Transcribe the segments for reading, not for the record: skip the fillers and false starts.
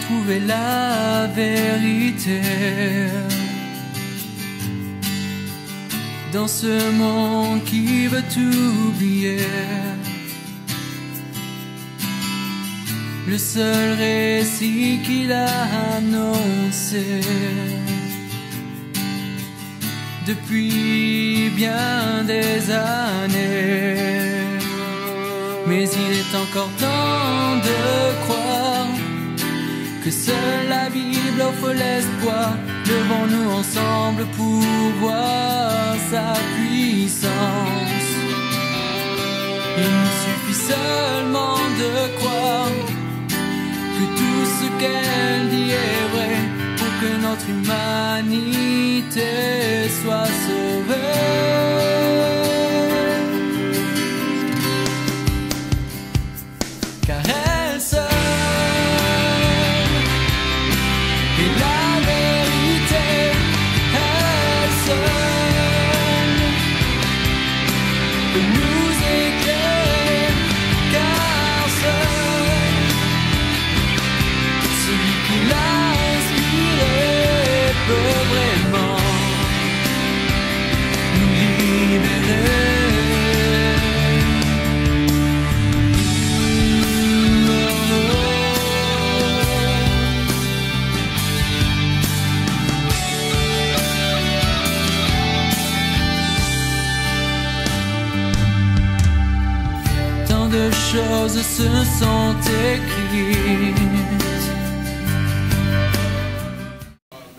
trouver la vérité dans ce monde qui veut tout oublier. Le seul récit qu'il a annoncé depuis bien des années. Mais il est encore temps de croire que seule la Bible offre l'espoir. Levons-nous ensemble pour voir sa puissance. Il nous suffit seulement de croire que tout ce qu'elle dit est vrai pour que notre humanité soit sauvée. Car elle seule est la vérité, elle seule peut nous éclairer, car seul celui qui l'a inspiré peut vraiment nous libérer. De choses se sont écrites.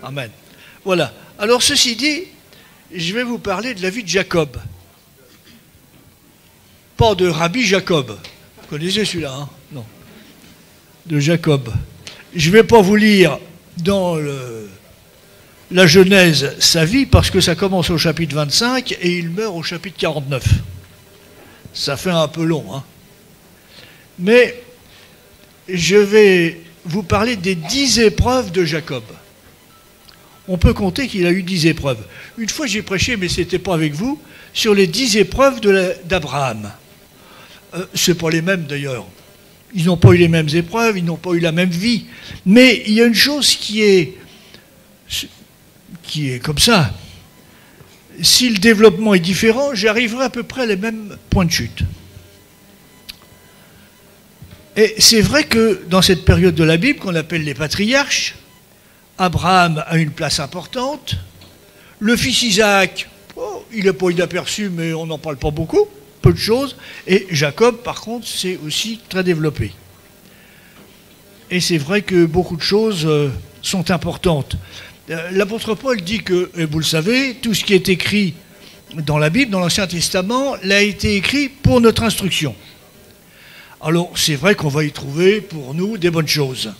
Amen. Voilà. Alors ceci dit, je vais vous parler de la vie de Jacob. Pas de Rabbi Jacob. Vous connaissez celui-là, hein? Non. De Jacob. Je ne vais pas vous lire dans la Genèse sa vie, parce que ça commence au chapitre 25 et il meurt au chapitre 49. Ça fait un peu long, hein? Mais je vais vous parler des 10 épreuves de Jacob. On peut compter qu'il a eu 10 épreuves. Une fois j'ai prêché, mais ce n'était pas avec vous, sur les 10 épreuves d'Abraham. Ce n'est pas les mêmes d'ailleurs. Ils n'ont pas eu les mêmes épreuves, ils n'ont pas eu la même vie. Mais il y a une chose qui est comme ça. Si le développement est différent, j'arriverai à peu près à les mêmes points de chute. Et c'est vrai que dans cette période de la Bible qu'on appelle les patriarches, Abraham a une place importante. Le fils Isaac, oh, il n'est pas inaperçu, mais on n'en parle pas beaucoup, peu de choses. Et Jacob, par contre, c'est aussi très développé. Et c'est vrai que beaucoup de choses sont importantes. L'apôtre Paul dit que, et vous le savez, tout ce qui est écrit dans la Bible, dans l'Ancien Testament, l'a été écrit pour notre instruction. Alors, c'est vrai qu'on va y trouver, pour nous, des bonnes choses.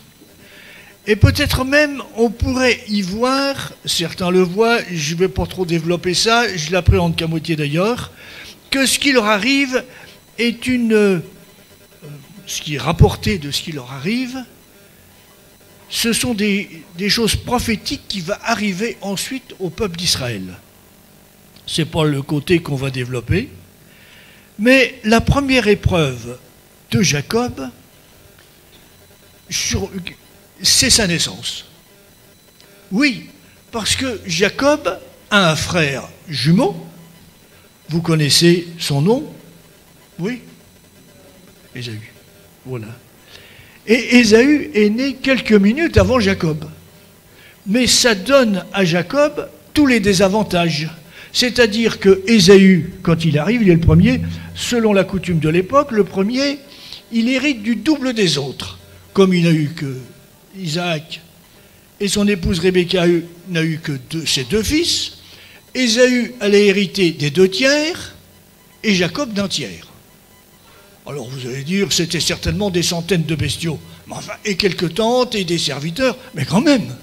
Et peut-être même, on pourrait y voir, certains le voient, je ne vais pas trop développer ça, je l'appréhende qu'à moitié d'ailleurs, que ce qui leur arrive est ce qui est rapporté de ce qui leur arrive, ce sont des choses prophétiques qui vont arriver ensuite au peuple d'Israël. Ce n'est pas le côté qu'on va développer, mais la première épreuve de Jacob, c'est sa naissance. Oui, parce que Jacob a un frère jumeau. Vous connaissez son nom? Oui, Ésaü. Voilà. Et Ésaü est né quelques minutes avant Jacob. Mais ça donne à Jacob tous les désavantages. C'est-à-dire que Ésaü, quand il arrive, il est le premier, selon la coutume de l'époque, le premier, il hérite du double des autres. Comme il n'a eu que Isaac et son épouse Rebecca n'a eu que ses 2 fils, Ésaü allait hériter des 2 tiers et Jacob d'un tiers. Alors vous allez dire, c'était certainement des centaines de bestiaux. Mais enfin, et quelques tantes et des serviteurs, mais quand même,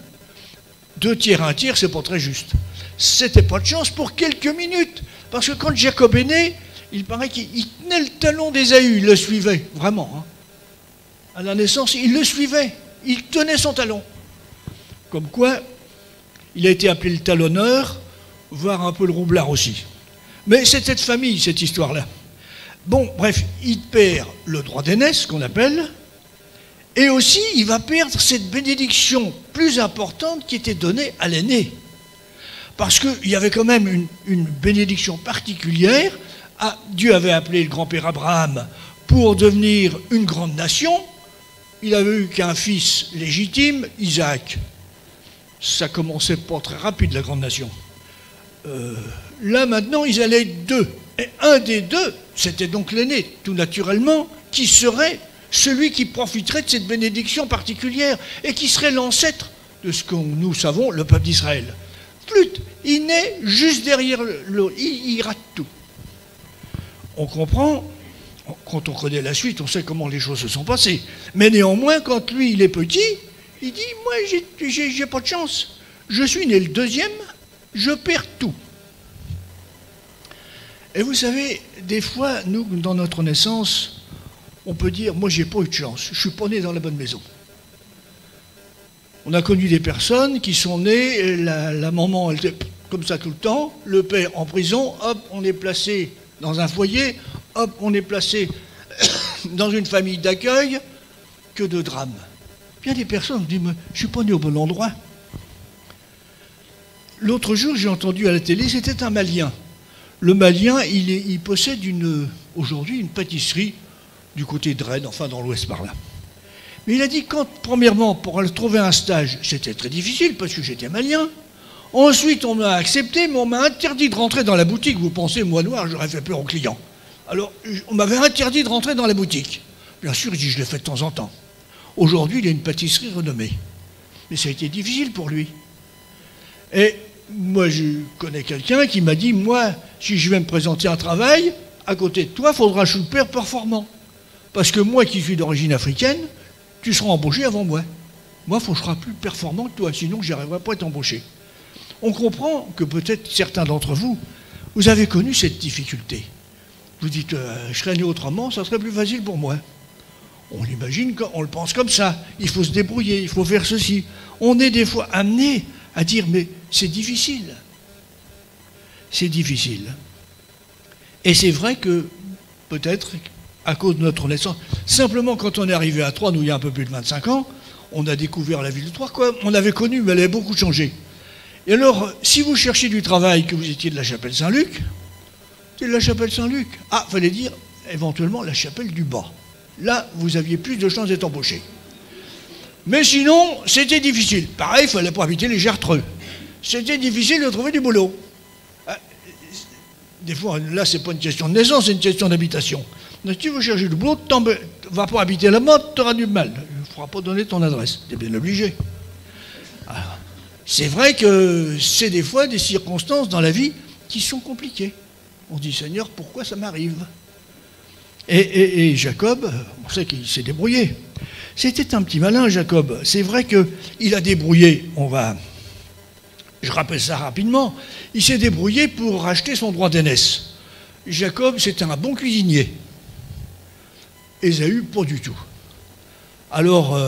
2 tiers, 1 tiers, c'est pas très juste. C'était pas de chance pour quelques minutes. Parce que quand Jacob est né, il paraît qu'il tenait le talon d'Ésaü, il le suivait, vraiment. Hein. À la naissance, il le suivait, il tenait son talon. Comme quoi, il a été appelé le talonneur, voire un peu le roublard aussi. Mais c'était de famille, cette histoire-là. Bon, bref, il perd le droit d'aînesse, qu'on appelle, Et aussi, il va perdre cette bénédiction plus importante qui était donnée à l'aîné. Parce qu'il y avait quand même une bénédiction particulière. Dieu avait appelé le grand-père Abraham pour devenir une grande nation. Il avait eu qu'un fils légitime, Isaac. Ça commençait pas très rapide, la grande nation. Là, maintenant, ils allaient être deux. Et un des deux, c'était donc l'aîné, tout naturellement, qui serait celui qui profiterait de cette bénédiction particulière et qui serait l'ancêtre de ce que nous savons, le peuple d'Israël. Flûte, il naît juste derrière il rate tout. On comprend, quand on connaît la suite, on sait comment les choses se sont passées. Mais néanmoins, quand lui, il est petit, il dit, moi, j'ai pas de chance. Je suis né le deuxième, je perds tout. Et vous savez, des fois, nous, dans notre naissance, on peut dire, moi, j'ai pas eu de chance, je suis pas né dans la bonne maison. On a connu des personnes qui sont nées, la maman, elle était comme ça tout le temps, le père en prison, hop, on est placé dans un foyer, hop, on est placé dans une famille d'accueil, que de drames. Bien des personnes disent, je ne suis pas né au bon endroit. L'autre jour, j'ai entendu à la télé, c'était un Malien. Le Malien, il possède aujourd'hui une pâtisserie du côté de Rennes, enfin dans l'ouest par là. Mais il a dit, premièrement, pour aller trouver un stage, c'était très difficile parce que j'étais Malien. Ensuite, on m'a accepté, mais on m'a interdit de rentrer dans la boutique. Vous pensez, moi noir, j'aurais fait peur aux clients. Alors, on m'avait interdit de rentrer dans la boutique. Bien sûr, il dit, je l'ai fait de temps en temps. Aujourd'hui, il a une pâtisserie renommée. Mais ça a été difficile pour lui. Et moi, je connais quelqu'un qui m'a dit, moi, si je vais me présenter un travail, à côté de toi, il faudra un chou-père performant. Parce que moi, qui suis d'origine africaine, tu seras embauché avant moi. Moi, il faut que je sois plus performant que toi, sinon je n'arriverai pas à être embauché. On comprend que peut-être certains d'entre vous, vous avez connu cette difficulté. Vous dites, je serais né autrement, ça serait plus facile pour moi. On l'imagine, on le pense comme ça. Il faut se débrouiller, il faut faire ceci. On est des fois amené à dire, mais c'est difficile. C'est difficile. Et c'est vrai que, peut-être, à cause de notre naissance, simplement quand on est arrivé à Troyes, nous, il y a un peu plus de 25 ans, on a découvert la ville de Troyes, quoi. On l'avait connue, mais elle avait beaucoup changé. Et alors, si vous cherchez du travail, que vous étiez de la chapelle Saint-Luc, c'est de la chapelle Saint-Luc. Ah, il fallait dire, éventuellement, la chapelle du Bas. Là, vous aviez plus de chances d'être embauché. Mais sinon, c'était difficile. Pareil, il ne fallait pas habiter les Gertreux. C'était difficile de trouver du boulot. Des fois, là, ce n'est pas une question de naissance, c'est une question d'habitation. Donc, si vous cherchez du boulot, tu ne vas pas habiter là-bas, tu auras du mal. Il ne faudra pas donner ton adresse. Tu es bien obligé. Alors, c'est vrai que c'est des fois des circonstances dans la vie qui sont compliquées. On se dit, Seigneur, pourquoi ça m'arrive ? Et Jacob, on sait qu'il s'est débrouillé. C'était un petit malin, Jacob. C'est vrai qu'il a débrouillé, je rappelle ça rapidement, il s'est débrouillé pour racheter son droit d'aînesse. Jacob, c'était un bon cuisinier. Ésaü, pas du tout. Alors,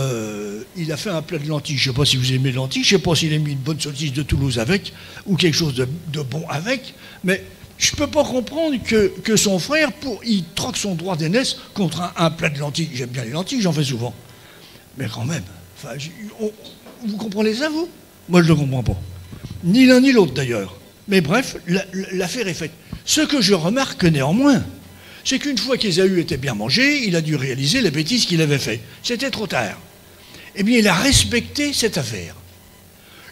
il a fait un plat de lentilles. Je ne sais pas si vous aimez les lentilles, je ne sais pas s'il a mis une bonne saucisse de Toulouse avec, ou quelque chose de bon avec, mais je ne peux pas comprendre que son frère, il troque son droit d'aînesse contre un plat de lentilles. J'aime bien les lentilles, j'en fais souvent. Mais quand même, enfin, vous comprenez ça, vous ? Moi, je ne le comprends pas. Ni l'un ni l'autre, d'ailleurs. Mais bref, l'affaire est faite. Ce que je remarque néanmoins, c'est qu'une fois qu'Ésaü était bien mangé, il a dû réaliser la bêtise qu'il avait faite. C'était trop tard. Eh bien, il a respecté cette affaire.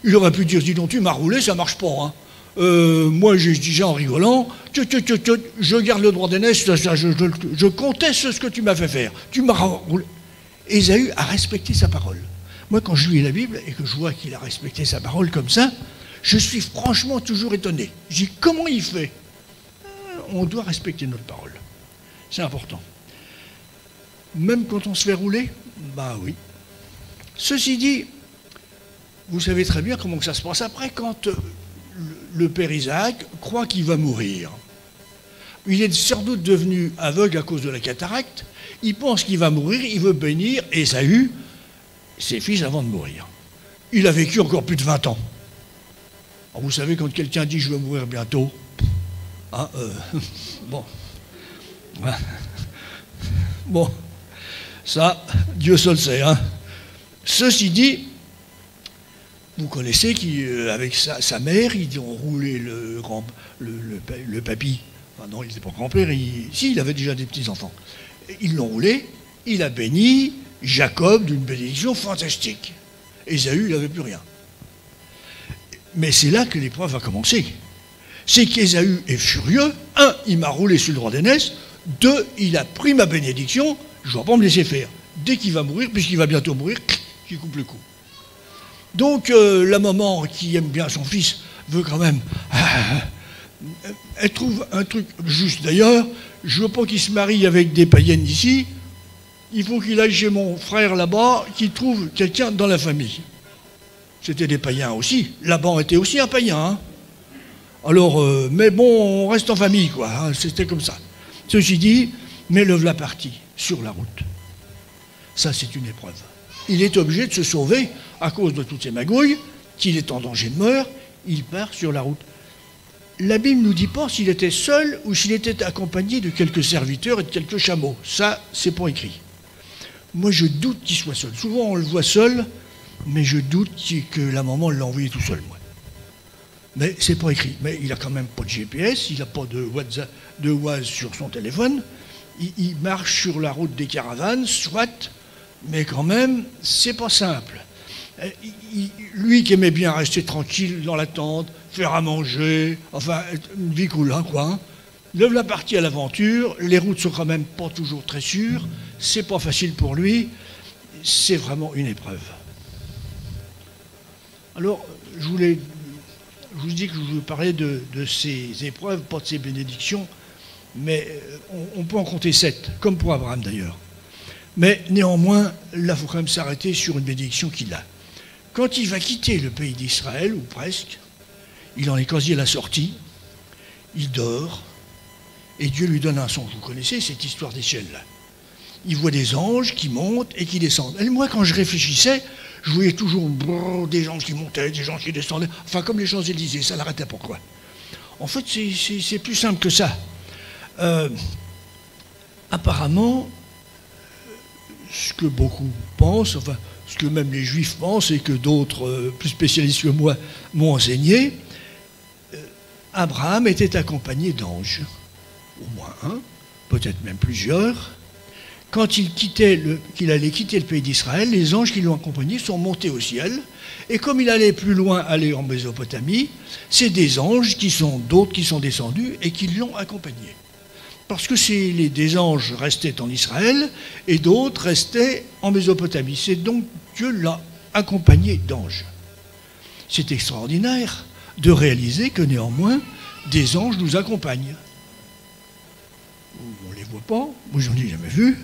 Il aurait pu dire, dis donc, tu m'as roulé, ça ne marche pas, hein. Moi, je disais en rigolant, je garde le droit d'aînesse, je conteste ce que tu m'as fait faire. Tu m'as roulé. Ésaü a respecté sa parole. Moi, quand je lis la Bible et que je vois qu'il a respecté sa parole comme ça, je suis franchement toujours étonné. Je dis, comment il fait ? On doit respecter notre parole. C'est important. Même quand on se fait rouler ? Bah oui. Ceci dit, vous savez très bien comment ça se passe après quand le père Isaac croit qu'il va mourir. Il est sans doute devenu aveugle à cause de la cataracte. Il pense qu'il va mourir, il veut bénir Ésaü, ses fils, avant de mourir. Il a vécu encore plus de 20 ans. Alors vous savez, quand quelqu'un dit « je vais mourir bientôt », bon. Bon. Ça, Dieu seul sait. Hein. Ceci dit, vous connaissez qu'avec sa mère, ils ont roulé le papy. Enfin non, il n'était pas grand-père, il avait déjà des petits-enfants. Ils l'ont roulé, il a béni Jacob d'une bénédiction fantastique. Ésaü, il n'avait plus rien. Mais c'est là que l'épreuve va commencer. C'est qu'Ésaü est furieux. Un, il m'a roulé sur le droit d'aînesse. Deux, il a pris ma bénédiction. Je ne dois pas me laisser faire. Dès qu'il va mourir, puisqu'il va bientôt mourir, il coupe le cou. Donc la maman qui aime bien son fils veut quand même... elle trouve un truc juste. D'ailleurs, je ne veux pas qu'il se marie avec des païennes d'ici. Il faut qu'il aille chez mon frère là-bas, qu'il trouve quelqu'un dans la famille. C'était des païens aussi. Laban était aussi un païen. Hein. Alors, mais bon, on reste en famille, quoi. Hein, c'était comme ça. Ceci dit, mais le voilà parti sur la route. Ça, c'est une épreuve. Il est obligé de se sauver à cause de toutes ces magouilles, qu'il est en danger de mort. Il part sur la route. La Bible ne nous dit pas s'il était seul ou s'il était accompagné de quelques serviteurs et de quelques chameaux. Ça, c'est pas écrit. Moi, je doute qu'il soit seul. Souvent, on le voit seul, mais je doute que la maman l'a envoyé tout seul, moi. Mais c'est pas écrit. Mais il n'a quand même pas de GPS, il n'a pas de WhatsApp, de Waze sur son téléphone. Il marche sur la route des caravanes, soit, mais quand même, c'est pas simple. Lui qui aimait bien rester tranquille dans la tente, faire à manger, enfin, une vie cool, hein, quoi. Hein. Le voilà parti à l'aventure, les routes sont quand même pas toujours très sûres, c'est pas facile pour lui, c'est vraiment une épreuve. Alors, je vous dis que je vous parlais de ces épreuves, pas de ces bénédictions, mais on peut en compter 7, comme pour Abraham d'ailleurs. Mais néanmoins, là, il faut quand même s'arrêter sur une bénédiction qu'il a. Quand il va quitter le pays d'Israël, ou presque, il en est quasi à la sortie, il dort, et Dieu lui donne un songe. Vous connaissez cette histoire d'échelle-là. Il voit des anges qui montent et qui descendent. Et moi, quand je réfléchissais, je voyais toujours des anges qui montaient, des anges qui descendaient, enfin comme les Champs-Élysées, ça l'arrêtait pourquoi. En fait, c'est plus simple que ça. Apparemment, ce que beaucoup pensent, enfin, ce que même les Juifs pensent et que d'autres plus spécialistes que moi m'ont enseigné, Abraham était accompagné d'anges, au moins un, peut-être même plusieurs. Quand qu'il allait quitter le pays d'Israël, les anges qui l'ont accompagné sont montés au ciel, et comme il allait plus loin, aller en Mésopotamie, c'est des anges d'autres qui sont descendus et qui l'ont accompagné. Parce que des anges restaient en Israël et d'autres restaient en Mésopotamie. C'est donc Dieu l'a accompagné d'anges. C'est extraordinaire de réaliser que néanmoins, des anges nous accompagnent. On ne les voit pas, moi j'en ai jamais vu.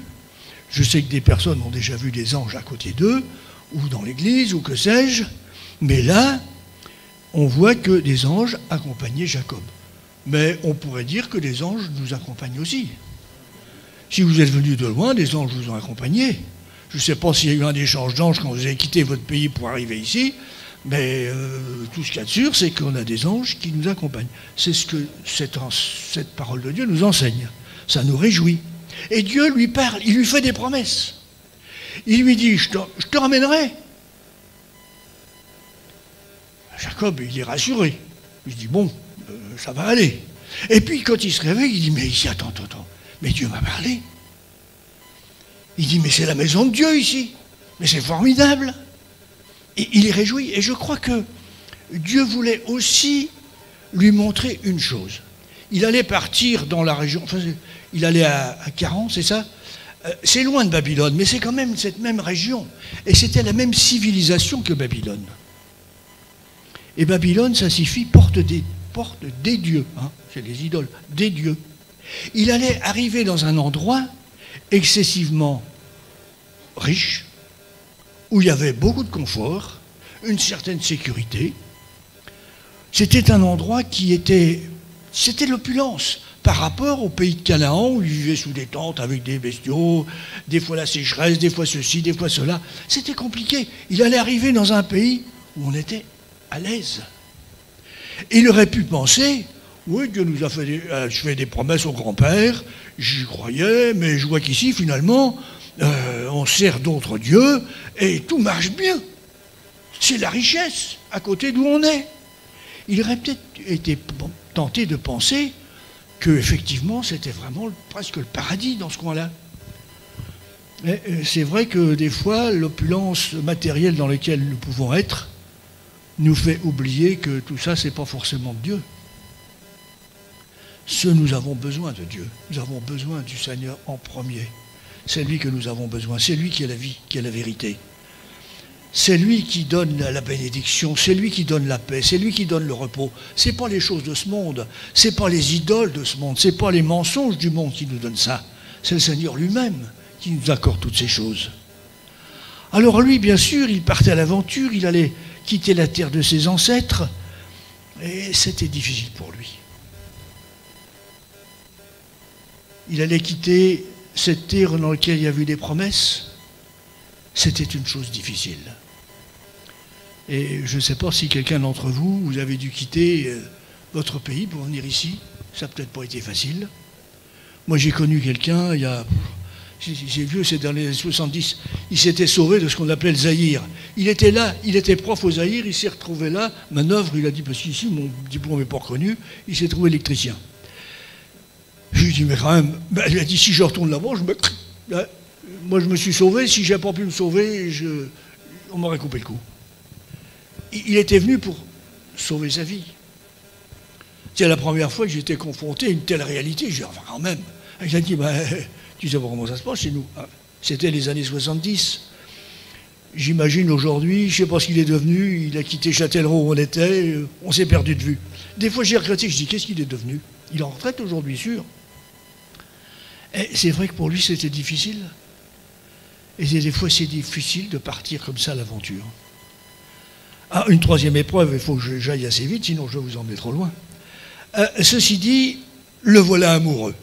Je sais que des personnes ont déjà vu des anges à côté d'eux, ou dans l'église, ou que sais-je. Mais là, on voit que des anges accompagnaient Jacob. Mais on pourrait dire que les anges nous accompagnent aussi. Si vous êtes venus de loin, des anges vous ont accompagné. Je ne sais pas s'il y a eu un échange d'anges quand vous avez quitté votre pays pour arriver ici, mais tout ce qu'il y a de sûr, c'est qu'on a des anges qui nous accompagnent. C'est ce que cette parole de Dieu nous enseigne. Ça nous réjouit. Et Dieu lui parle, il lui fait des promesses. Il lui dit, je te ramènerai. Jacob, il est rassuré. Il dit, bon, ça va aller. Et puis quand il se réveille, il dit, mais ici, attends, mais Dieu m'a parlé. Il dit, mais c'est la maison de Dieu ici. Mais c'est formidable. Et il est réjoui. Et je crois que Dieu voulait aussi lui montrer une chose. Il allait partir dans la région, enfin, il allait à Caran, c'est ça? C'est loin de Babylone, mais c'est quand même cette même région. Et c'était la même civilisation que Babylone. Et Babylone, ça signifie porte des dieux, hein, c'est les idoles, des dieux. Il allait arriver dans un endroit excessivement riche, où il y avait beaucoup de confort, une certaine sécurité. C'était un endroit c'était l'opulence par rapport au pays de Canaan, où ils vivaient sous des tentes avec des bestiaux, des fois la sécheresse, des fois ceci, des fois cela. C'était compliqué. Il allait arriver dans un pays où on était à l'aise. Il aurait pu penser, oui, Dieu nous a fait des promesses au grand-père, j'y croyais, mais je vois qu'ici, finalement, on sert d'autres dieux, et tout marche bien. C'est la richesse à côté d'où on est. Il aurait peut-être été tenté de penser que effectivement c'était vraiment presque le paradis dans ce coin-là. Mais c'est vrai que des fois, l'opulence matérielle dans laquelle nous pouvons être nous fait oublier que tout ça, c'est pas forcément de Dieu. Nous avons besoin de Dieu. Nous avons besoin du Seigneur en premier. C'est lui que nous avons besoin. C'est lui qui est la vie, qui est la vérité. C'est lui qui donne la bénédiction, c'est lui qui donne la paix, c'est lui qui donne le repos. Ce n'est pas les choses de ce monde, ce n'est pas les idoles de ce monde, ce n'est pas les mensonges du monde qui nous donnent ça. C'est le Seigneur lui-même qui nous accorde toutes ces choses. Alors lui, bien sûr, il partait à l'aventure, il allait quitter la terre de ses ancêtres, et c'était difficile pour lui. Il allait quitter cette terre dans laquelle il y avait eu des promesses. C'était une chose difficile. Et je ne sais pas si quelqu'un d'entre vous, vous avez dû quitter votre pays pour venir ici. Ça n'a peut-être pas été facile. Moi, j'ai connu quelqu'un, c'est vieux, c'est dans les années 70, il s'était sauvé de ce qu'on appelait le Zaïre. Il était là, il était prof au Zaïre, il s'est retrouvé là, manœuvre, il a dit, parce qu'ici, mon diplôme n'est pas reconnu, il s'est trouvé électricien. Je lui ai dit, mais quand même, il a dit, si je retourne là-bas, moi je me suis sauvé, si je n'ai pas pu me sauver, on m'aurait coupé le cou. Il était venu pour sauver sa vie. C'est la première fois que j'étais confronté à une telle réalité. Je dis, enfin quand même. Il a dit, tu sais pas comment ça se passe chez nous. C'était les années 70. J'imagine aujourd'hui, je ne sais pas ce qu'il est devenu, il a quitté Châtellerault où on était, on s'est perdu de vue. Des fois j'ai regretté, je dis, qu'est-ce qu'il est devenu? Il est en retraite aujourd'hui, sûr. Et c'est vrai que pour lui c'était difficile. Et des fois c'est difficile de partir comme ça à l'aventure. Ah, une troisième épreuve, il faut que j'aille assez vite, sinon je vais vous emmener trop loin. Ceci dit, le voilà amoureux.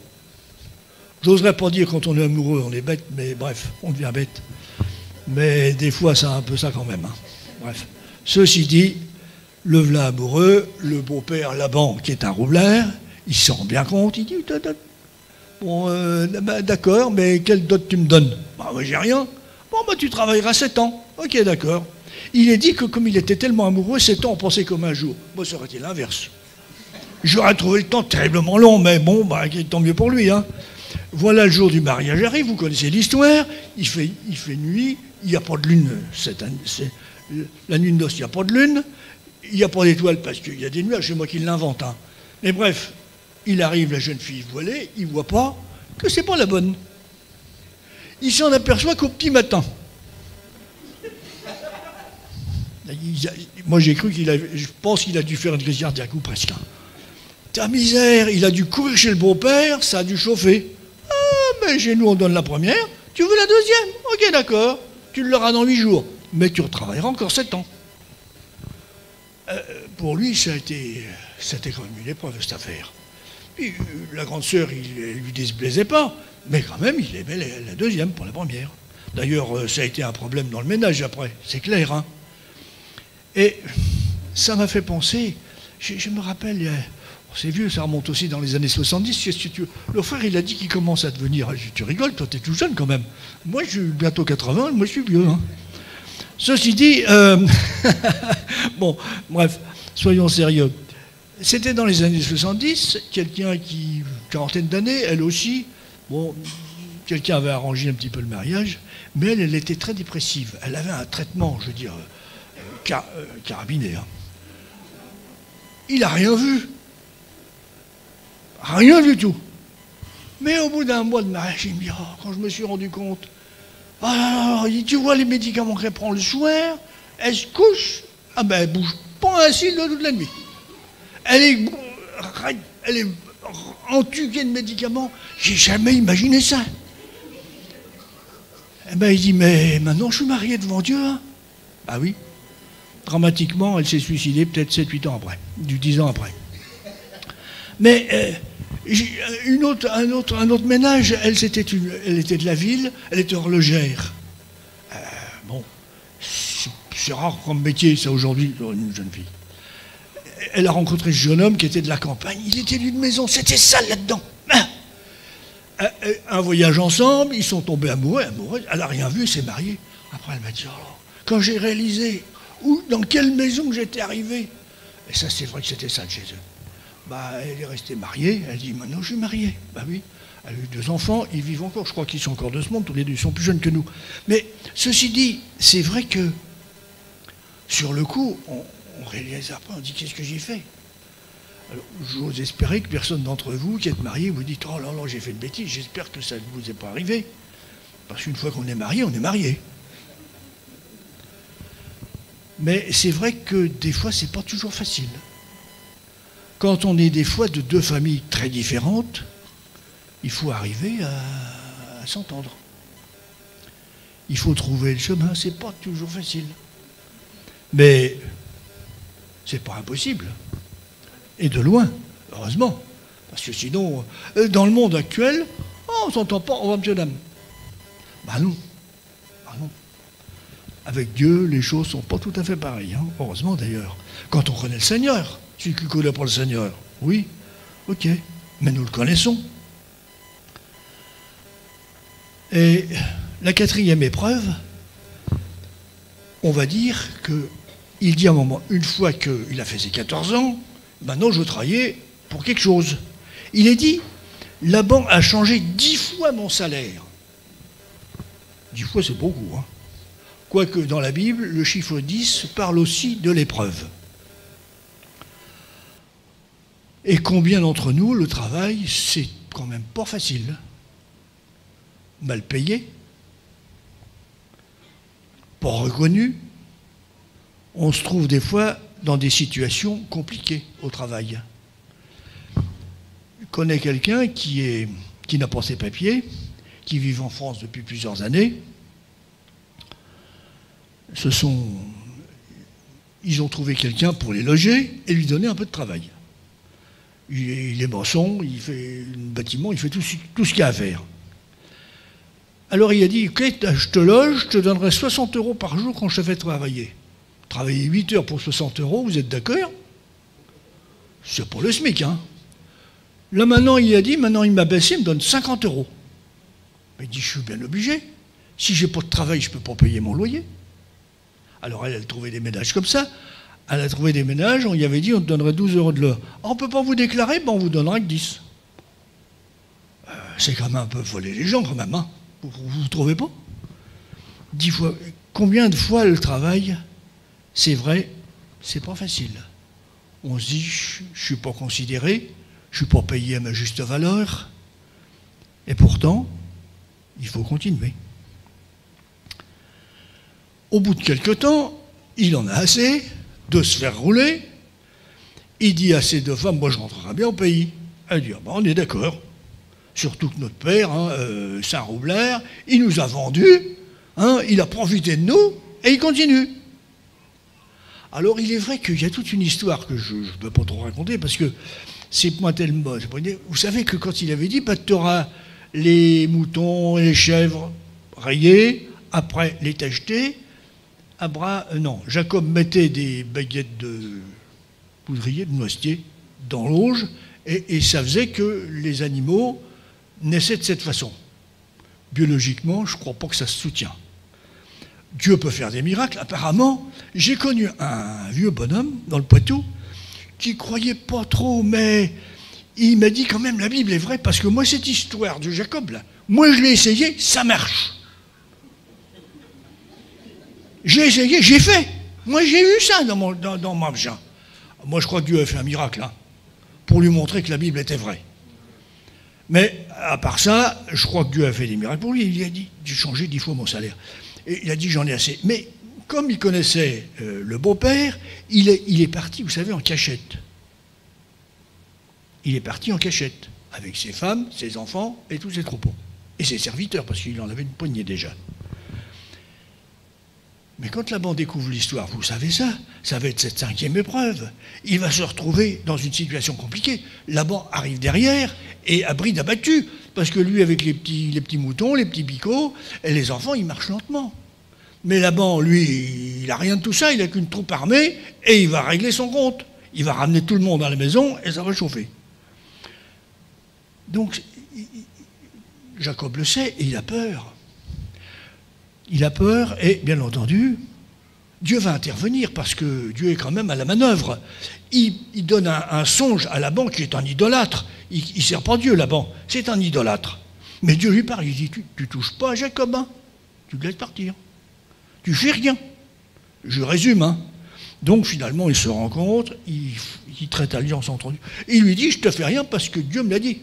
J'oserais pas dire quand on est amoureux, on est bête, mais bref, on devient bête. Mais des fois, c'est un peu ça quand même. Hein. Bref. Ceci dit, le voilà amoureux, le beau-père Laban, qui est un roublard, il s'en rend bien compte, il dit, bon, d'accord, mais quelle dot tu me donnes? Moi, j'ai rien. Bon, tu travailleras 7 ans. Ok, d'accord. Il est dit que comme il était tellement amoureux, 7 ans, on pensait comme un jour. Moi, ça aurait été l'inverse. J'aurais trouvé le temps terriblement long, mais bon, tant mieux pour lui. Hein. Voilà, le jour du mariage arrive, vous connaissez l'histoire, il fait nuit, il n'y a pas de lune, la nuit de noces, il n'y a pas de lune, il n'y a pas d'étoiles parce qu'il y a des nuages, c'est moi qui l'invente. Hein. Mais bref, il arrive, la jeune fille voilée, il ne voit pas que c'est pas la bonne. Il s'en aperçoit qu'au petit matin. Moi j'ai cru je pense qu'il a dû faire une crise cardiaque ou presque. Ta misère, il a dû courir chez le beau-père, ça a dû chauffer. Ah, mais chez nous on donne la première, tu veux la deuxième? Ok, d'accord, tu l'auras dans 8 jours, mais tu retravailleras encore 7 ans. Pour lui, c'était quand même une épreuve cette affaire. Puis, la grande sœur, il ne lui déplaisait pas, mais quand même, il aimait la deuxième pour la première. D'ailleurs, ça a été un problème dans le ménage après, c'est clair. Hein. Et ça m'a fait penser, je me rappelle, c'est vieux, ça remonte aussi dans les années 70, le frère il a dit qu'il commence à devenir, tu rigoles, toi t'es tout jeune quand même, moi je suis bientôt 80, moi je suis vieux. Hein. Ceci dit, bon, bref, soyons sérieux. C'était dans les années 70, quelqu'un qui, quarantaine d'années, elle aussi, bon, quelqu'un avait arrangé un petit peu le mariage, mais elle était très dépressive, elle avait un traitement, je veux dire, carabiné. Hein. Il n'a rien vu. Rien du tout. Mais au bout d'un mois de mariage, il me dit, quand je me suis rendu compte, tu vois les médicaments qu'elle prend le soir, elle se couche, elle bouge pas un cil de toute la nuit. Elle est entuquée de médicaments. J'ai jamais imaginé ça. Il dit, mais maintenant je suis marié devant Dieu. Hein. Ah oui. Dramatiquement, elle s'est suicidée peut-être 7-8 ans après, 10 ans après. Mais un autre ménage, elle était de la ville, elle était horlogère. Bon, c'est rare comme métier, ça, aujourd'hui, une jeune fille. Elle a rencontré ce jeune homme qui était de la campagne. Il était d'une maison, c'était sale là-dedans. un voyage ensemble, ils sont tombés amoureux, elle n'a rien vu, elle s'est mariée. Après, elle m'a dit, oh, quand j'ai réalisé dans quelle maison j'étais arrivé, et ça, c'est vrai que c'était ça de chez eux. Bah, elle est restée mariée, elle dit, maintenant je suis mariée. Bah oui, elle a eu 2 enfants, ils vivent encore, je crois qu'ils sont encore de ce monde, tous les deux, ils sont plus jeunes que nous. Mais ceci dit, c'est vrai que sur le coup, on réalise après, on dit, qu'est-ce que j'ai fait? Alors, j'ose espérer que personne d'entre vous qui êtes marié vous dites, oh là là, j'ai fait une bêtise, j'espère que ça ne vous est pas arrivé. Parce qu'une fois qu'on est marié, on est marié. Mais c'est vrai que des fois, c'est pas toujours facile. Quand on est des fois de 2 familles très différentes, il faut arriver à s'entendre. Il faut trouver le chemin, c'est pas toujours facile. Mais c'est pas impossible. Et de loin, heureusement. Parce que sinon, dans le monde actuel, oh, on s'entend pas, on va monsieur dame. Ben non. Ben non. Avec Dieu, les choses sont pas tout à fait pareilles. Hein. Heureusement d'ailleurs. Quand on connaît le Seigneur, celui qui ne connaît pas le Seigneur, oui, ok, mais nous le connaissons. Et la 4e épreuve, on va dire qu'il dit à un moment, une fois qu'il a fait ses 14 ans, maintenant je veux travailler pour quelque chose. Il est dit, Laban a changé 10 fois mon salaire. 10 fois c'est beaucoup, hein. Quoique dans la Bible, le chiffre 10 parle aussi de l'épreuve. Et combien d'entre nous, le travail, c'est quand même pas facile. Mal payé, pas reconnu. On se trouve des fois dans des situations compliquées au travail. Je connais quelqu'un qui n'a pas ses papiers, qui vit en France depuis plusieurs années. Ils ont trouvé quelqu'un pour les loger et lui donner un peu de travail. Il est maçon, il fait un bâtiment, il fait tout ce qu'il y a à faire. Alors il a dit, ok, je te loge, je te donnerai 60 € par jour quand je te fais travailler. Travailler 8 heures pour 60 €, vous êtes d'accord? C'est pour le SMIC, hein. Là maintenant, il a dit, maintenant il m'a baissé, il me donne 50 €. Mais il dit, je suis bien obligé. Si j'ai pas de travail, je ne peux pas payer mon loyer. Alors elle a trouvé des ménages comme ça. Elle a trouvé des ménages, on lui avait dit on te donnerait 12 € de l'heure. On ne peut pas vous déclarer, ben on vous donnera que 10. C'est quand même un peu voler les gens quand même, hein. Vous ne trouvez pas? 10 fois. Combien de fois le travail, c'est vrai, c'est pas facile. On se dit je ne suis pas considéré, je ne suis pas payé à ma juste valeur. Et pourtant, il faut continuer. Au bout de quelque temps, il en a assez de se faire rouler. Il dit à ses 2 femmes, moi je rentrerai bien au pays. Elle dit, ah ben, on est d'accord. Surtout que notre père, hein, Saint-Roublard, il nous a vendus, hein, il a profité de nous, et il continue. Alors il est vrai qu'il y a toute une histoire que je ne peux pas trop raconter, parce que c'est pas tellement... Vous savez que quand il avait dit, bah, tu auras les moutons et les chèvres rayés, après les tachetés, Jacob mettait des baguettes de poudrier, de noisetier, dans l'auge, et ça faisait que les animaux naissaient de cette façon. Biologiquement, je ne crois pas que ça se soutient. Dieu peut faire des miracles. Apparemment, j'ai connu un vieux bonhomme dans le Poitou qui ne croyait pas trop, mais il m'a dit quand même la Bible est vraie, parce que moi, cette histoire de Jacob, là, moi je l'ai essayé, ça marche. J'ai essayé, j'ai fait. Moi, j'ai eu ça dans ma vie. Moi, je crois que Dieu a fait un miracle, hein, pour lui montrer que la Bible était vraie. Mais, à part ça, je crois que Dieu a fait des miracles pour lui. Il a dit, j'ai changé 10 fois mon salaire. Et il a dit, j'en ai assez. Mais, comme il connaissait le beau-père, il est parti, vous savez, en cachette. Il est parti en cachette, avec ses femmes, ses enfants et tous ses troupeaux. Et ses serviteurs, parce qu'il en avait une poignée déjà. Mais quand Laban découvre l'histoire, vous savez ça va être cette 5e épreuve. Il va se retrouver dans une situation compliquée. Laban arrive derrière et à bride abattue, parce que lui, avec les petits moutons, les petits bicots, et les enfants, ils marchent lentement. Mais Laban, lui, il n'a rien de tout ça, il n'a qu'une troupe armée, et il va régler son compte. Il va ramener tout le monde à la maison, et ça va chauffer. Donc, Jacob le sait et il a peur. Il a peur et, bien entendu, Dieu va intervenir parce que Dieu est quand même à la manœuvre. Il donne un songe à Laban qui est un idolâtre. Il ne sert pas Dieu, Laban. C'est un idolâtre. Mais Dieu lui parle. Il dit, tu ne touches pas à Jacob, hein. Tu le laisses partir. Tu fais rien. Je résume, hein. Donc finalement, ils se rencontrent, ils traitent alliance entre eux. Il lui dit, je ne te fais rien parce que Dieu me l'a dit.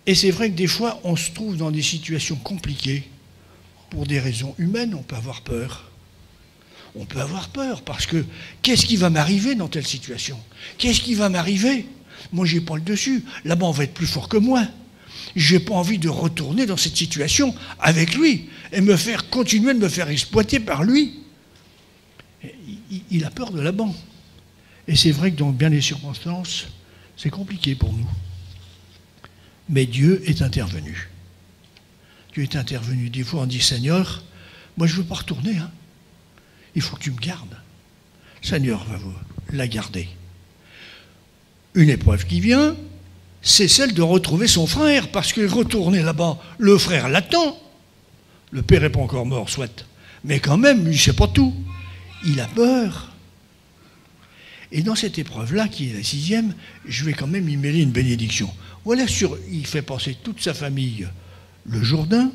Et c'est vrai que des fois, on se trouve dans des situations compliquées. Pour des raisons humaines, on peut avoir peur. On peut avoir peur parce que qu'est-ce qui va m'arriver dans telle situation? Qu'est-ce qui va m'arriver? Moi, je n'ai pas le dessus. Là-bas, on va être plus fort que moi. Je n'ai pas envie de retourner dans cette situation avec lui et continuer de me faire exploiter par lui. Il a peur de Laban. Et c'est vrai que dans bien des circonstances, c'est compliqué pour nous. Mais Dieu est intervenu. Dieu est intervenu. Des fois, on dit, Seigneur, moi, je ne veux pas retourner. Hein. Il faut que tu me gardes. Seigneur va vous la garder. Une épreuve qui vient, c'est celle de retrouver son frère, parce que retourner là-bas, le frère l'attend. Le père n'est pas encore mort, soit. Mais quand même, lui, il ne sait pas tout. Il a peur. Et dans cette épreuve-là, qui est la 6e, je vais quand même y mêler une bénédiction. Voilà, il fait passer toute sa famille le Jourdain,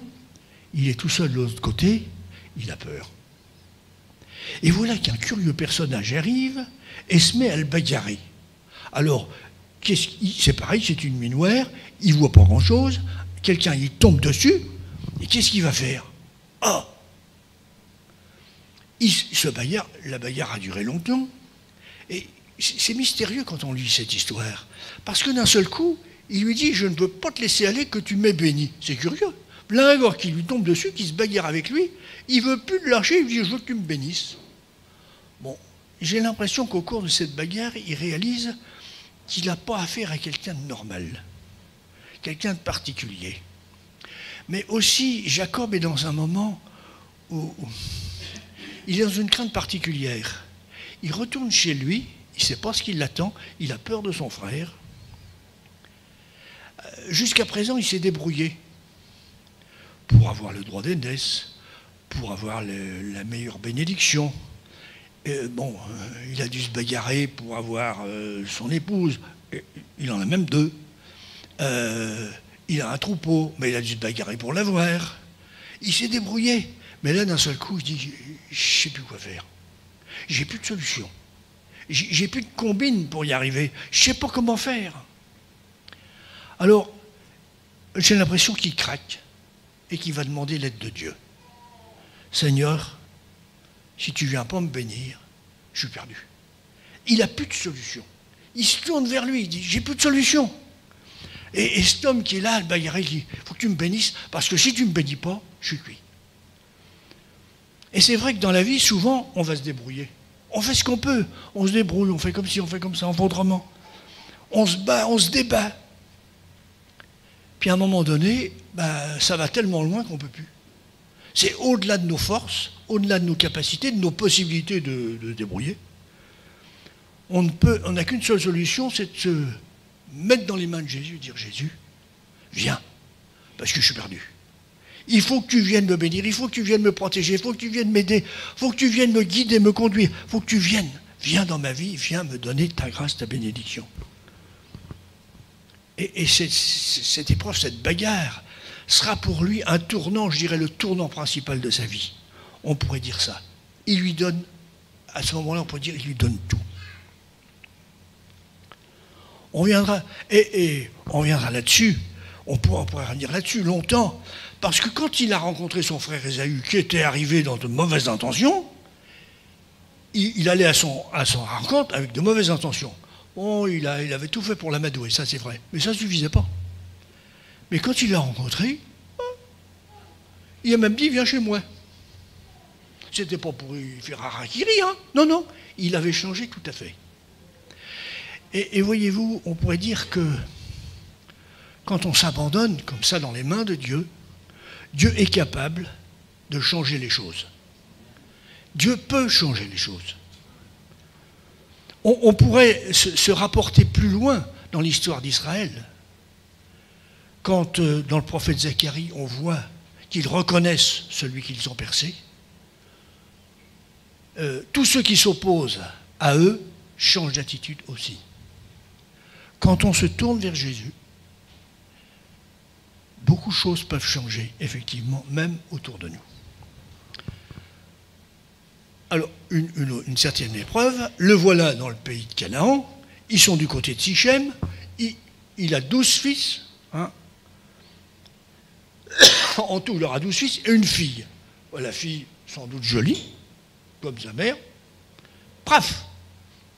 il est tout seul de l'autre côté, il a peur. Et voilà qu'un curieux personnage arrive et se met à le bagarrer. Alors, c'est pareil, c'est une nuit noire, il ne voit pas grand-chose, quelqu'un il tombe dessus, et qu'est-ce qu'il va faire? Ah! Il se bagarre, la bagarre a duré longtemps, et c'est mystérieux quand on lit cette histoire, parce que d'un seul coup, il lui dit, je ne veux pas te laisser aller, que tu m'aies béni. C'est curieux. L'un qui lui tombe dessus, qui se bagarre avec lui, il ne veut plus le lâcher, il dit, je veux que tu me bénisses. Bon, j'ai l'impression qu'au cours de cette bagarre, il réalise qu'il n'a pas affaire à quelqu'un de normal, quelqu'un de particulier. Mais aussi, Jacob est dans un moment où il est dans une crainte particulière. Il retourne chez lui, il ne sait pas ce qui l'attend, il a peur de son frère. Jusqu'à présent, il s'est débrouillé pour avoir le droit d'aînesse, pour avoir la meilleure bénédiction. Il a dû se bagarrer pour avoir son épouse. Il en a même 2. Il a un troupeau, mais il a dû se bagarrer pour l'avoir. Il s'est débrouillé. Mais là, d'un seul coup, il dit, je ne sais plus quoi faire. J'ai plus de solution. J'ai plus de combine pour y arriver. Je ne sais pas comment faire. Alors, j'ai l'impression qu'il craque et qu'il va demander l'aide de Dieu. Seigneur, si tu ne viens pas me bénir, je suis perdu. Il n'a plus de solution. Il se tourne vers lui, il dit, j'ai plus de solution. Et cet homme qui est là, le bagarré, il dit, il faut que tu me bénisses, parce que si tu ne me bénis pas, je suis cuit. Et c'est vrai que dans la vie, souvent, on va se débrouiller. On fait ce qu'on peut. On se débrouille, on fait comme ci, on fait comme ça, on fait autrement. On se bat, on se débat. Puis à un moment donné, ça va tellement loin qu'on ne peut plus. C'est au-delà de nos forces, au-delà de nos capacités, de nos possibilités de se débrouiller. On n'a qu'une seule solution, c'est de se mettre dans les mains de Jésus et dire, Jésus, viens, parce que je suis perdu. Il faut que tu viennes me bénir, il faut que tu viennes me protéger, il faut que tu viennes m'aider, il faut que tu viennes me guider, me conduire, il faut que tu viennes. Viens dans ma vie, viens me donner ta grâce, ta bénédiction. Et cette épreuve, cette bagarre, sera pour lui un tournant, je dirais le tournant principal de sa vie. On pourrait dire ça. Il lui donne, à ce moment-là, on pourrait dire, il lui donne tout. On viendra, on viendra là-dessus, on pourrait revenir là-dessus longtemps, parce que quand il a rencontré son frère Ésaü, qui était arrivé dans de mauvaises intentions, il allait à son rencontre avec de mauvaises intentions. Bon, il avait tout fait pour l'amadouer, ça c'est vrai, mais ça ne suffisait pas. Mais quand il l'a rencontré, il a même dit, viens chez moi. C'était pas pour lui faire harakiri, hein. Non, non, il avait changé tout à fait. Et voyez-vous, on pourrait dire que quand on s'abandonne comme ça dans les mains de Dieu, Dieu est capable de changer les choses. Dieu peut changer les choses. On pourrait se rapporter plus loin dans l'histoire d'Israël. quand dans le prophète Zacharie, on voit qu'ils reconnaissent celui qu'ils ont percé, tous ceux qui s'opposent à eux changent d'attitude aussi. Quand on se tourne vers Jésus, beaucoup de choses peuvent changer, effectivement, même autour de nous. Alors, une certaine épreuve, le voilà dans le pays de Canaan, ils sont du côté de Sichem, il a 12 fils, hein. En tout, il aura 12 fils et une fille. La fille, sans doute jolie, comme sa mère. Paf,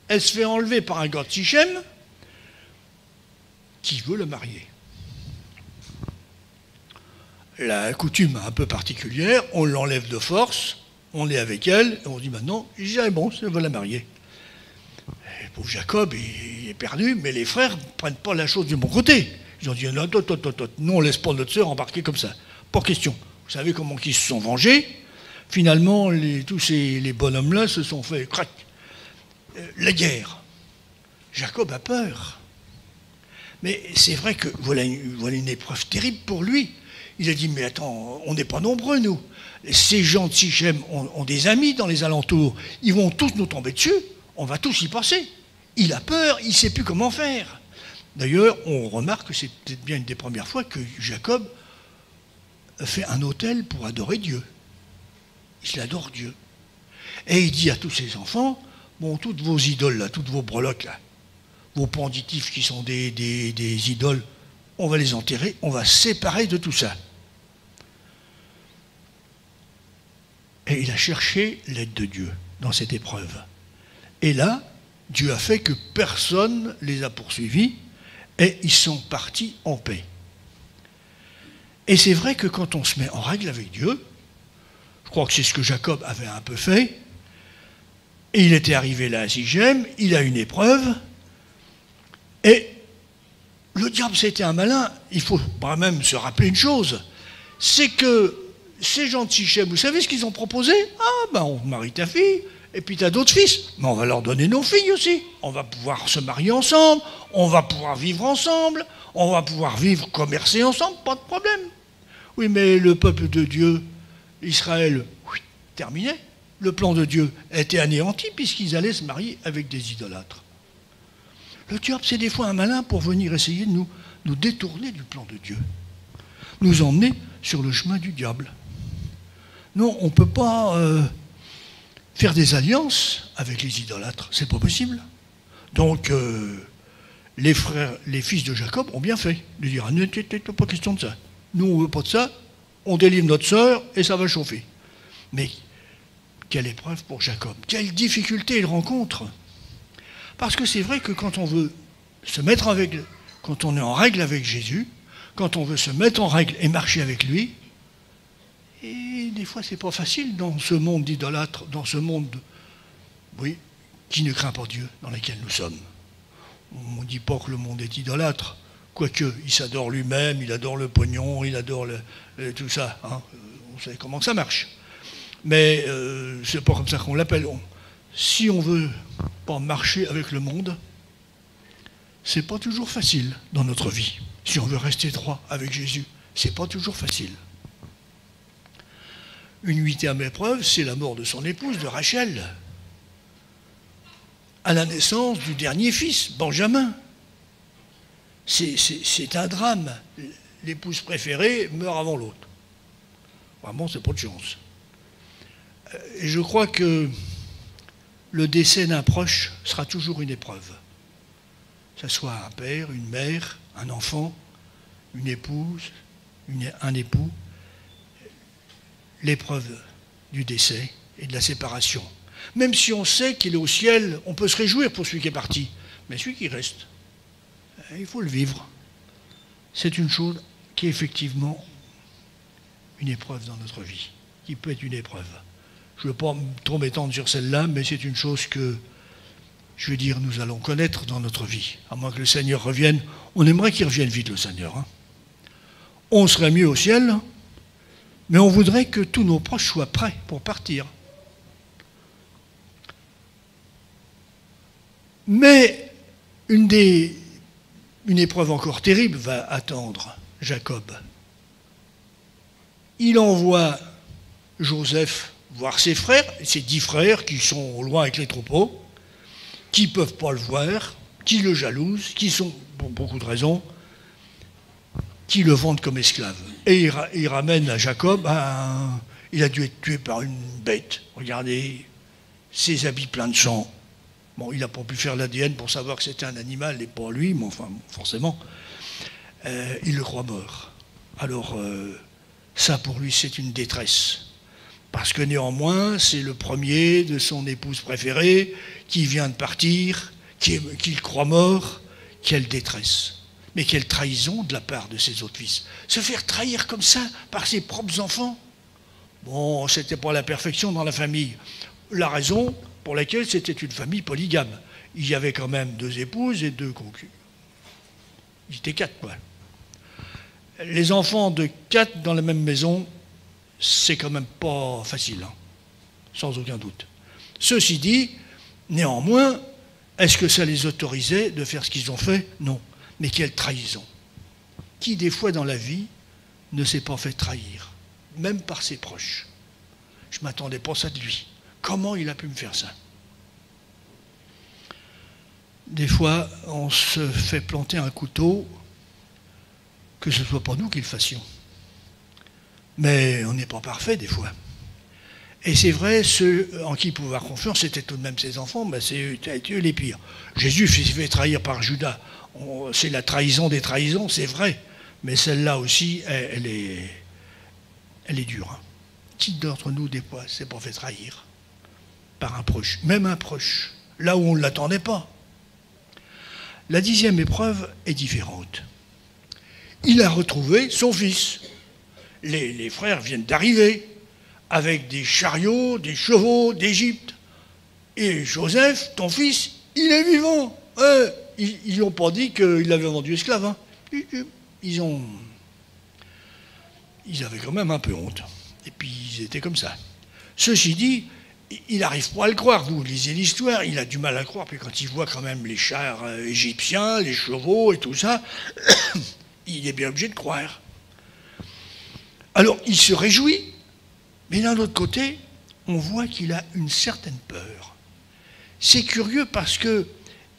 elle se fait enlever par un gars de Sichem qui veut la marier. La coutume un peu particulière, on l'enlève de force, on est avec elle, et on dit maintenant, bon, je veux la marier. Et pauvre Jacob, il est perdu, mais les frères ne prennent pas la chose du bon côté. Ils ont dit, non, nous on ne laisse pas notre sœur embarquer comme ça. Pas question. Vous savez comment ils se sont vengés? Finalement, tous les bonhommes-là se sont fait crac. La guerre. Jacob a peur. Mais c'est vrai que voilà une épreuve terrible pour lui. Il a dit, mais attends, on n'est pas nombreux, nous. Ces gens de Sichem ont des amis dans les alentours. Ils vont tous nous tomber dessus. On va tous y passer. Il a peur, il ne sait plus comment faire. D'ailleurs, on remarque que c'est peut-être bien une des premières fois que Jacob fait un autel pour adorer Dieu. Il adore Dieu. Et il dit à tous ses enfants, bon, toutes vos idoles, là, toutes vos breloques, là, vos penditifs qui sont des idoles, on va les enterrer, on va se séparer de tout ça. Et il a cherché l'aide de Dieu dans cette épreuve. Et là, Dieu a fait que personne les a poursuivis et ils sont partis en paix. Et c'est vrai que quand on se met en règle avec Dieu, je crois que c'est ce que Jacob avait un peu fait, et il était arrivé là à Sichem, il a une épreuve, et le diable c'était un malin, il faut quand même se rappeler une chose, c'est que ces gens de Sichem, vous savez ce qu'ils ont proposé? Ah ben on marie ta fille, et puis tu as d'autres fils, mais on va leur donner nos filles aussi, on va pouvoir se marier ensemble, on va pouvoir vivre ensemble, on va pouvoir vivre, commercer ensemble, pas de problème. Oui, mais le peuple de Dieu, Israël, terminé. Le plan de Dieu était anéanti puisqu'ils allaient se marier avec des idolâtres. Le diable, c'est des fois un malin pour venir essayer de nous détourner du plan de Dieu, nous emmener sur le chemin du diable. Non, on ne peut pas faire des alliances avec les idolâtres, c'est pas possible. Donc, les fils de Jacob ont bien fait de dire, ah, n'était pas question de ça. Nous, on ne veut pas de ça, on délivre notre sœur et ça va chauffer. Mais quelle épreuve pour Jacob, quelle difficulté il rencontre. Parce que c'est vrai que quand on veut se mettre quand on est en règle avec Jésus, quand on veut se mettre en règle et marcher avec lui, et des fois c'est pas facile dans ce monde d'idolâtres, dans ce monde, oui, qui ne craint pas Dieu, dans lequel nous sommes. On ne dit pas que le monde est idolâtre, quoique il s'adore lui-même, il adore le pognon, il adore tout ça. Hein. On sait comment ça marche. Mais c'est pas comme ça qu'on l'appelle. Si on veut pas marcher avec le monde, c'est pas toujours facile dans notre vie. Si on veut rester droit avec Jésus, c'est pas toujours facile. Une 8e épreuve, c'est la mort de son épouse, de Rachel, à la naissance du dernier fils, Benjamin. C'est un drame. L'épouse préférée meurt avant l'autre. Vraiment, c'est pas de chance. Et je crois que le décès d'un proche sera toujours une épreuve. Que ce soit un père, une mère, un enfant, une épouse, un époux. L'épreuve du décès et de la séparation. Même si on sait qu'il est au ciel, on peut se réjouir pour celui qui est parti. Mais celui qui reste, il faut le vivre. C'est une chose qui est effectivement une épreuve dans notre vie, qui peut être une épreuve. Je ne veux pas trop m'étendre sur celle-là, mais c'est une chose que, je veux dire, nous allons connaître dans notre vie. À moins que le Seigneur revienne. On aimerait qu'il revienne vite, le Seigneur. Hein. On serait mieux au ciel, mais on voudrait que tous nos proches soient prêts pour partir. Mais une épreuve encore terrible va attendre Jacob. Il envoie Joseph voir ses frères, ses 10 frères qui sont au loin avec les troupeaux, qui ne peuvent pas le voir, qui le jalousent, qui sont, pour beaucoup de raisons, qui le vendent comme esclave. Et il ramène à Jacob, il a dû être tué par une bête. Regardez, ses habits pleins de sang. Bon, il n'a pas pu faire l'ADN pour savoir que c'était un animal et pas lui, mais enfin, forcément, il le croit mort. Alors, ça pour lui, c'est une détresse. Parce que néanmoins, c'est le premier de son épouse préférée qui vient de partir, qu'il croit mort. Quelle détresse. Mais quelle trahison de la part de ses autres fils. Se faire trahir comme ça par ses propres enfants. Bon, c'était pas la perfection dans la famille. La raison pour laquelle c'était une famille polygame. Il y avait quand même 2 épouses et 2 concubines. Ils étaient 4, quoi. Les enfants de 4 dans la même maison, c'est quand même pas facile, hein, sans aucun doute. Ceci dit, néanmoins, est-ce que ça les autorisait de faire ce qu'ils ont fait? Non. Mais quelle trahison. Qui, des fois dans la vie, ne s'est pas fait trahir, même par ses proches. Je ne m'attendais pas à ça de lui. Comment il a pu me faire ça? Des fois, on se fait planter un couteau, que ce ne soit pas nous qui le fassions. Mais on n'est pas parfait des fois. Et c'est vrai, ceux en qui il pouvait avoir confiance, c'était tout de même ses enfants, ben c'est eux les pires. Jésus s'est fait trahir par Judas. C'est la trahison des trahisons, c'est vrai. Mais celle-là aussi, elle est dure. Hein. Qui d'entre nous, des fois, s'est pas fait trahir par un proche, même un proche, là où on ne l'attendait pas. La 10e épreuve est différente. Il a retrouvé son fils. Les frères viennent d'arriver avec des chariots, des chevaux d'Égypte. Et Joseph, ton fils, il est vivant. Ils n'ont pas dit qu'il l'avait vendu esclave. Hein. Ils avaient quand même un peu honte. Et puis ils étaient comme ça. Ceci dit, il n'arrive pas à le croire. Vous lisez l'histoire, il a du mal à le croire. Puis quand il voit quand même les chars égyptiens, les chevaux et tout ça, il est bien obligé de croire. Alors il se réjouit, mais d'un autre côté, on voit qu'il a une certaine peur. C'est curieux parce que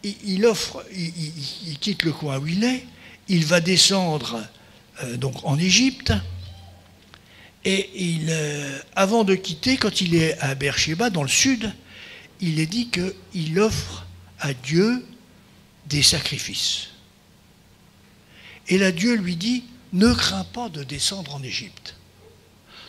il quitte le coin où il est, il va descendre donc en Égypte, et avant de quitter, quand il est à Beersheba, dans le sud, il est dit qu'il offre à Dieu des sacrifices. Et là, Dieu lui dit, ne crains pas de descendre en Égypte.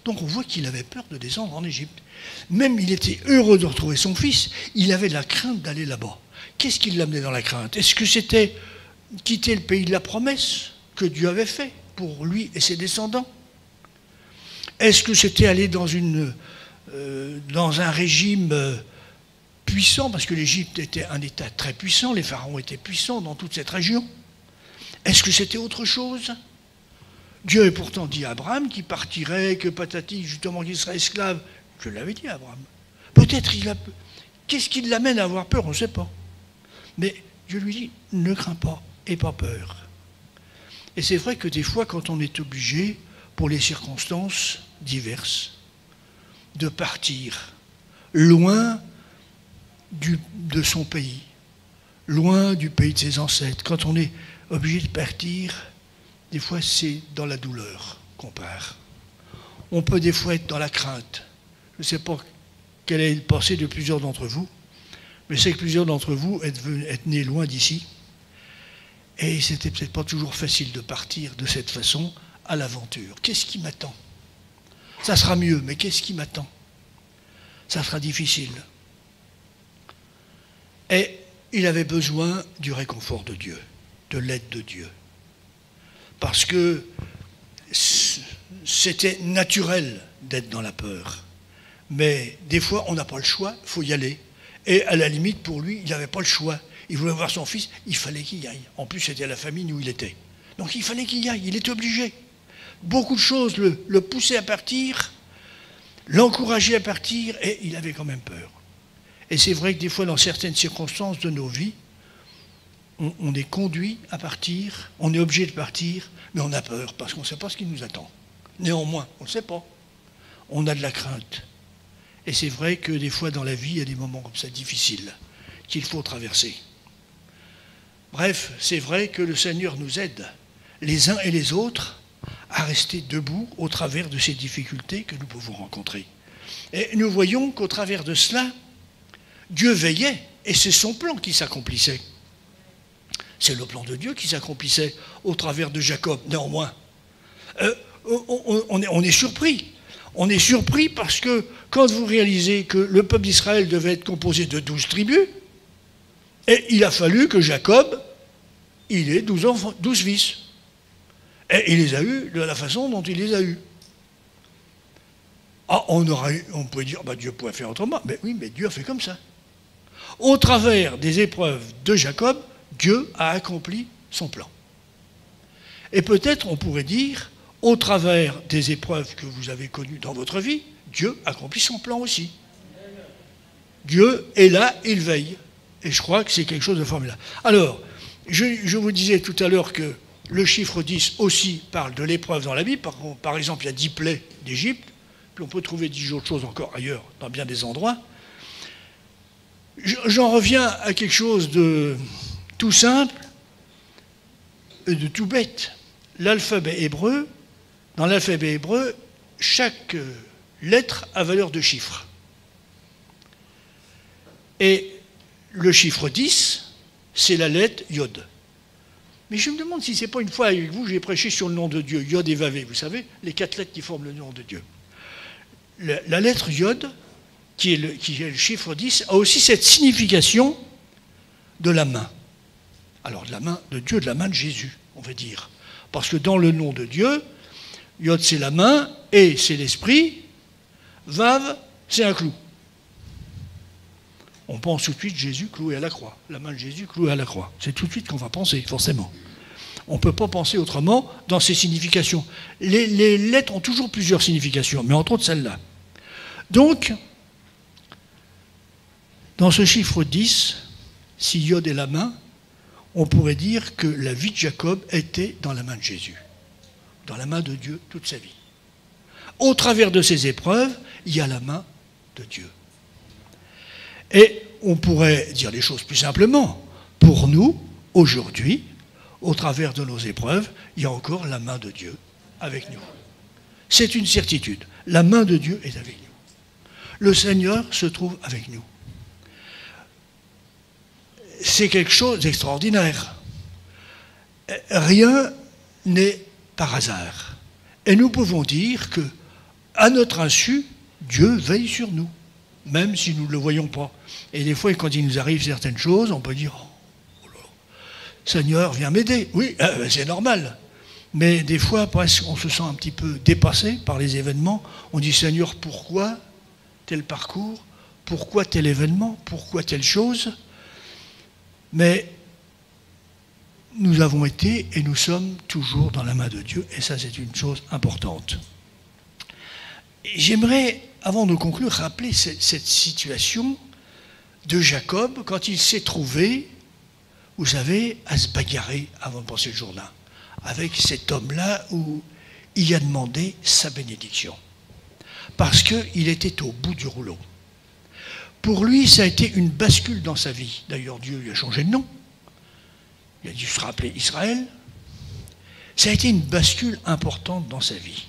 Donc on voit qu'il avait peur de descendre en Égypte. Même il était heureux de retrouver son fils, il avait la crainte d'aller là-bas. Qu'est-ce qui l'amenait dans la crainte? Est-ce que c'était quitter le pays de la promesse que Dieu avait fait pour lui et ses descendants? Est-ce que c'était aller dans un régime puissant, parce que l'Égypte était un État très puissant, les pharaons étaient puissants dans toute cette région? Est-ce que c'était autre chose? Dieu a pourtant dit à Abraham qu'il partirait, que patati, justement qu'il serait esclave. Je l'avais dit à Abraham. Peut-être qu'est-ce qui l'amène à avoir peur? On ne sait pas. Mais Dieu lui dit, ne crains pas, aie pas peur. Et c'est vrai que des fois, quand on est obligé, pour les circonstances diverses, de partir loin de son pays, loin du pays de ses ancêtres, quand on est obligé de partir, des fois c'est dans la douleur qu'on part. On peut des fois être dans la crainte. Je ne sais pas quelle est le pensée de plusieurs d'entre vous, mais je sais que plusieurs d'entre vous êtes nés loin d'ici, et c'était peut-être pas toujours facile de partir de cette façon à l'aventure. Qu'est-ce qui m'attend? Ça sera mieux, mais qu'est-ce qui m'attend? Ça sera difficile. Et il avait besoin du réconfort de Dieu, de l'aide de Dieu. Parce que c'était naturel d'être dans la peur. Mais des fois, on n'a pas le choix, il faut y aller. Et à la limite, pour lui, il n'avait pas le choix. Il voulait voir son fils, il fallait qu'il y aille. En plus, c'était la famille où il était. Donc il fallait qu'il y aille, il était obligé. Beaucoup de choses le poussaient à partir, l'encourageaient à partir, et il avait quand même peur. Et c'est vrai que des fois, dans certaines circonstances de nos vies, on est conduit à partir, on est obligé de partir, mais on a peur parce qu'on ne sait pas ce qui nous attend. Néanmoins, on ne sait pas. On a de la crainte. Et c'est vrai que des fois dans la vie, il y a des moments comme ça difficiles qu'il faut traverser. Bref, c'est vrai que le Seigneur nous aide, les uns et les autres, à rester debout au travers de ces difficultés que nous pouvons rencontrer. Et nous voyons qu'au travers de cela, Dieu veillait, et c'est son plan qui s'accomplissait. C'est le plan de Dieu qui s'accomplissait au travers de Jacob, néanmoins. On est surpris. On est surpris parce que quand vous réalisez que le peuple d'Israël devait être composé de 12 tribus, et il a fallu que Jacob, il ait 12 enfants, 12 fils. Et il les a eus de la façon dont il les a eus. Ah, on pourrait dire, Dieu pourrait faire autrement. Mais oui, mais Dieu a fait comme ça. Au travers des épreuves de Jacob, Dieu a accompli son plan. Et peut-être on pourrait dire, au travers des épreuves que vous avez connues dans votre vie, Dieu accomplit son plan aussi. Dieu est là, il veille. Et je crois que c'est quelque chose de formidable. Alors, je vous disais tout à l'heure que le chiffre 10 aussi parle de l'épreuve dans la Bible. Par exemple, il y a 10 plaies d'Égypte, puis on peut trouver 10 autres choses encore ailleurs, dans bien des endroits. J'en reviens à quelque chose de tout simple et de tout bête. L'alphabet hébreu, dans l'alphabet hébreu, chaque lettre a valeur de chiffre. Et le chiffre 10, c'est la lettre Yod. Mais je me demande si ce n'est pas une fois avec vous, j'ai prêché sur le nom de Dieu, Yod et Vavé, vous savez, les 4 lettres qui forment le nom de Dieu. La lettre Yod, qui est le chiffre 10, a aussi cette signification de la main. Alors de la main de Dieu, de la main de Jésus, on va dire. Parce que dans le nom de Dieu, Yod c'est la main, et c'est l'esprit, Vav c'est un clou. On pense tout de suite Jésus cloué à la croix, la main de Jésus clouée à la croix. C'est tout de suite qu'on va penser, forcément. On ne peut pas penser autrement dans ces significations. Les lettres ont toujours plusieurs significations, mais entre autres celle-là. Donc, dans ce chiffre 10, si Yod est la main, on pourrait dire que la vie de Jacob était dans la main de Jésus, dans la main de Dieu toute sa vie. Au travers de ces épreuves, il y a la main de Dieu. Et on pourrait dire les choses plus simplement. Pour nous, aujourd'hui, au travers de nos épreuves, il y a encore la main de Dieu avec nous. C'est une certitude. La main de Dieu est avec nous. Le Seigneur se trouve avec nous. C'est quelque chose d'extraordinaire. Rien n'est par hasard. Et nous pouvons dire que, à notre insu, Dieu veille sur nous, même si nous ne le voyons pas. Et des fois, quand il nous arrive certaines choses, on peut dire « Oh là, Seigneur, viens m'aider ». Oui, c'est normal. Mais des fois, presque, on se sent un petit peu dépassé par les événements. On dit « Seigneur, pourquoi tel parcours? Pourquoi tel événement? Pourquoi telle chose ?» Mais nous avons été et nous sommes toujours dans la main de Dieu, et ça c'est une chose importante. J'aimerais, avant de conclure, rappeler cette situation de Jacob quand il s'est trouvé, vous savez, à se bagarrer avant de passer le jour-là, avec cet homme-là où il a demandé sa bénédiction. Parce qu'il était au bout du rouleau. Pour lui, ça a été une bascule dans sa vie. D'ailleurs, Dieu lui a changé de nom. Il a dû se rappeler Israël. Ça a été une bascule importante dans sa vie.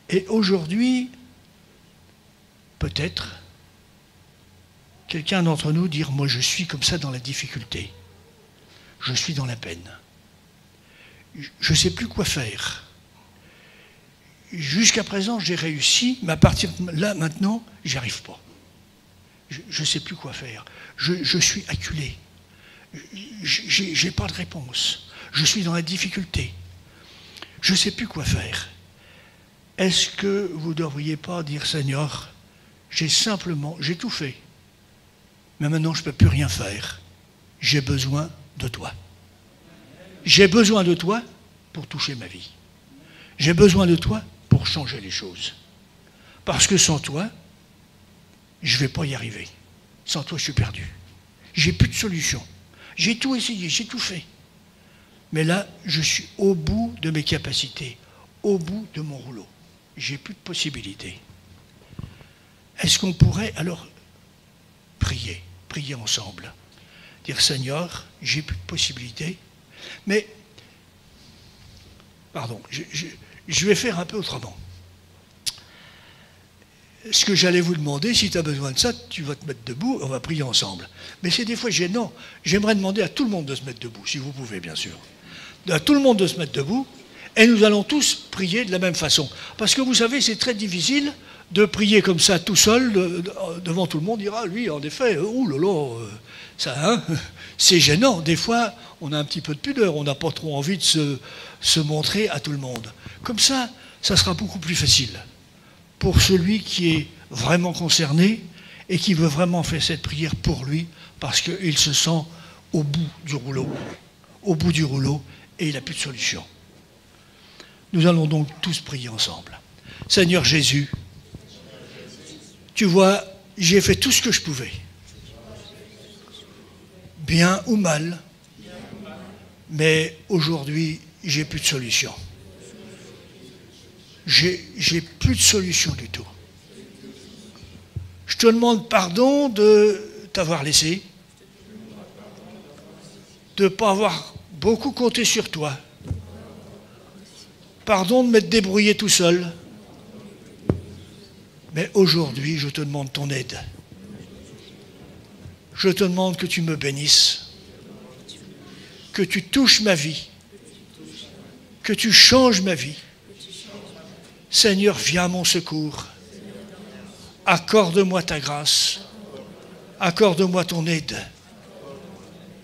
Et aujourd'hui, peut-être, quelqu'un d'entre nous dire « Moi, je suis comme ça dans la difficulté. Je suis dans la peine. Je ne sais plus quoi faire. Jusqu'à présent, j'ai réussi, mais à partir de là, maintenant, j'y arrive pas. Je ne sais plus quoi faire. Je suis acculé. Je n'ai pas de réponse. Je suis dans la difficulté. Je ne sais plus quoi faire. » Est-ce que vous ne devriez pas dire « Seigneur, j'ai tout fait, mais maintenant je ne peux plus rien faire. J'ai besoin de toi. J'ai besoin de toi pour toucher ma vie. J'ai besoin de toi pour changer les choses. Parce que sans toi, je ne vais pas y arriver. Sans toi, je suis perdu. J'ai plus de solution. J'ai tout essayé, j'ai tout fait. Mais là, je suis au bout de mes capacités, au bout de mon rouleau. J'ai plus de possibilités. Est-ce qu'on pourrait alors prier ensemble, dire Seigneur, j'ai plus de possibilités, mais, pardon, je vais faire un peu autrement. Ce que j'allais vous demander, si tu as besoin de ça, tu vas te mettre debout, on va prier ensemble. Mais c'est des fois gênant. J'aimerais demander à tout le monde de se mettre debout, si vous pouvez, bien sûr. À tout le monde de se mettre debout, et nous allons tous prier de la même façon. Parce que vous savez, c'est très difficile de prier comme ça tout seul, devant tout le monde, dire « Ah, lui, en effet, ça, hein, c'est gênant. » Des fois, on a un petit peu de pudeur, on n'a pas trop envie de se montrer à tout le monde. Comme ça sera beaucoup plus facile pour celui qui est vraiment concerné et qui veut vraiment faire cette prière pour lui, parce qu'il se sent au bout du rouleau, et il n'a plus de solution. Nous allons donc tous prier ensemble. Seigneur Jésus, tu vois, j'ai fait tout ce que je pouvais, bien ou mal, mais aujourd'hui, j'ai plus de solution. J'ai plus de solution du tout. Je te demande pardon de t'avoir laissé, de ne pas avoir beaucoup compté sur toi. Pardon de m'être débrouillé tout seul. Mais aujourd'hui, je te demande ton aide. Je te demande que tu me bénisses, que tu touches ma vie, que tu changes ma vie. Seigneur, viens à mon secours. Accorde-moi ta grâce. Accorde-moi ton aide.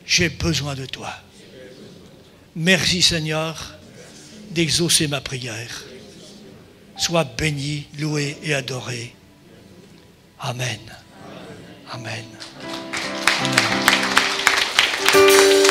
J'ai besoin de toi. Merci Seigneur d'exaucer ma prière. Sois béni, loué et adoré. Amen. Amen. Amen.